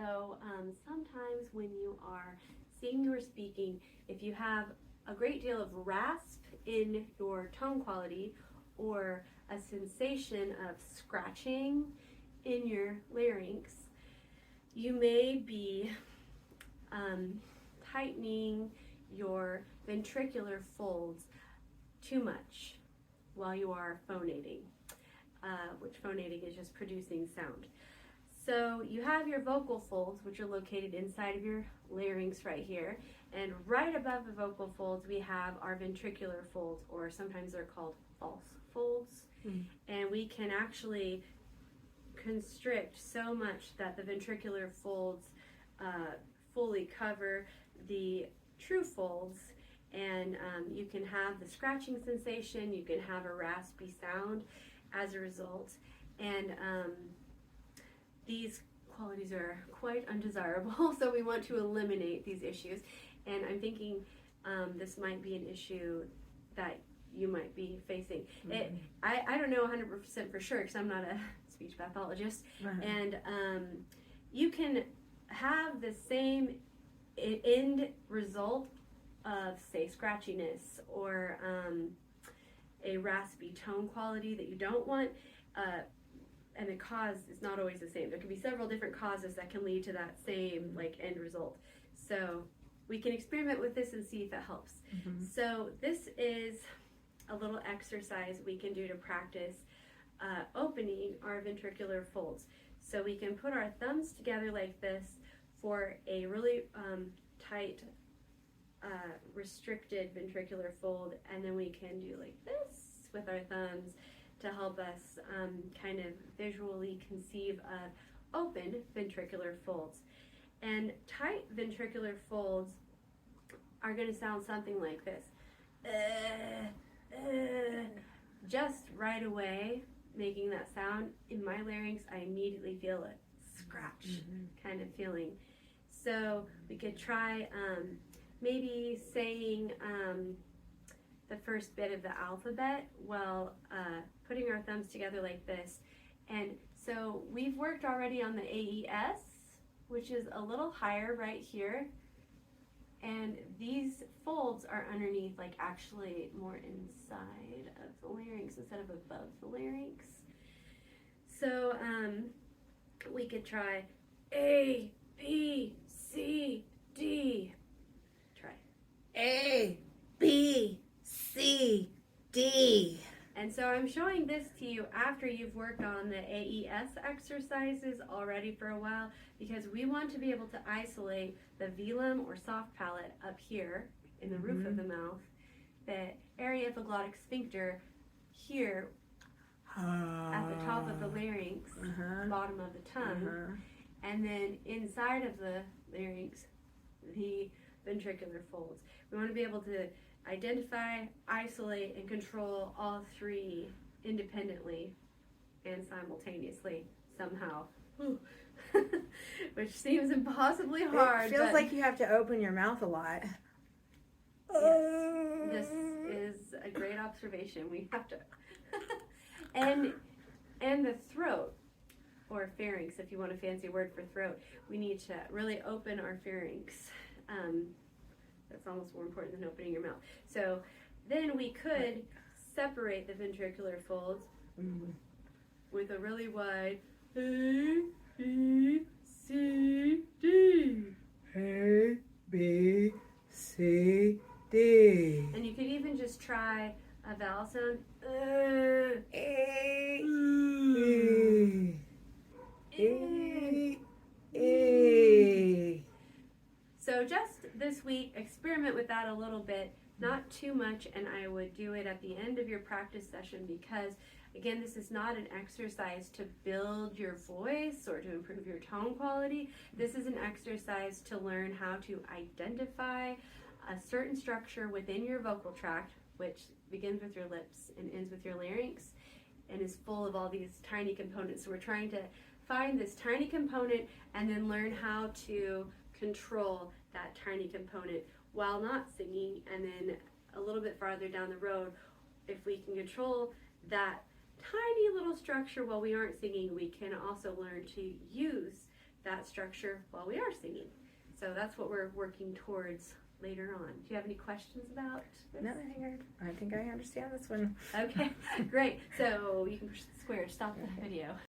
So sometimes when you are singing or speaking, if you have a great deal of rasp in your tone quality or a sensation of scratching in your larynx, you may be tightening your ventricular folds too much while you are phonating, which phonating is just producing sound. So you have your vocal folds, which are located inside of your larynx right here, and right above the vocal folds we have our ventricular folds, or sometimes they're called false folds. And we can actually constrict so much that the ventricular folds fully cover the true folds, and you can have the scratching sensation, you can have a raspy sound as a result, and these qualities are quite undesirable, so we want to eliminate these issues. And I'm thinking this might be an issue that you might be facing. I don't know 100% for sure because I'm not a speech pathologist. And you can have the same end result of, say, scratchiness or a raspy tone quality that you don't want, and the cause is not always the same. There can be several different causes that can lead to that same end result. So we can experiment with this and see if it helps. So this is a little exercise we can do to practice opening our ventricular folds. So we can put our thumbs together like this for a really tight, restricted ventricular fold, and then we can do like this with our thumbs to help us kind of visually conceive of open ventricular folds. And tight ventricular folds are going to sound something like this. Just right away, making that sound in my larynx, I immediately feel a scratch kind of feeling. So we could try maybe saying the first bit of the alphabet while putting our thumbs together like this. And so we've worked already on the AES, which is a little higher right here. And these folds are underneath, like actually more inside of the larynx instead of above the larynx. So we could try A, B, C, D. Try A, B, C, D. And so I'm showing this to you after you've worked on the AES exercises already for a while, because we want to be able to isolate the velum or soft palate up here in the roof of the mouth, the area of the glottic sphincter here at the top of the larynx, bottom of the tongue, and then inside of the larynx, the ventricular folds. We want to be able to identify, isolate, and control all three independently and simultaneously somehow. Which seems impossibly hard. It feels like you have to open your mouth a lot. Yes, this is a great observation. We have to and the throat, or pharynx if you want a fancy word for throat, we need to really open our pharynx. That's almost more important than opening your mouth. So then we could separate the ventricular folds with a really wide A, B, C, D. A, B, C, D. And you could even just try a vowel sound. A, E, E. So just this week, experiment with that a little bit, not too much, and I would do it at the end of your practice session because, again, this is not an exercise to build your voice or to improve your tone quality. This is an exercise to learn how to identify a certain structure within your vocal tract, which begins with your lips and ends with your larynx and is full of all these tiny components. So we're trying to find this tiny component and then learn how to control that tiny component while not singing. And then a little bit farther down the road, if we can control that tiny little structure while we aren't singing, we can also learn to use that structure while we are singing. So that's what we're working towards later on. Do you have any questions about this? No, I think I understand this one. Okay, great. So you can push the square, stop the video.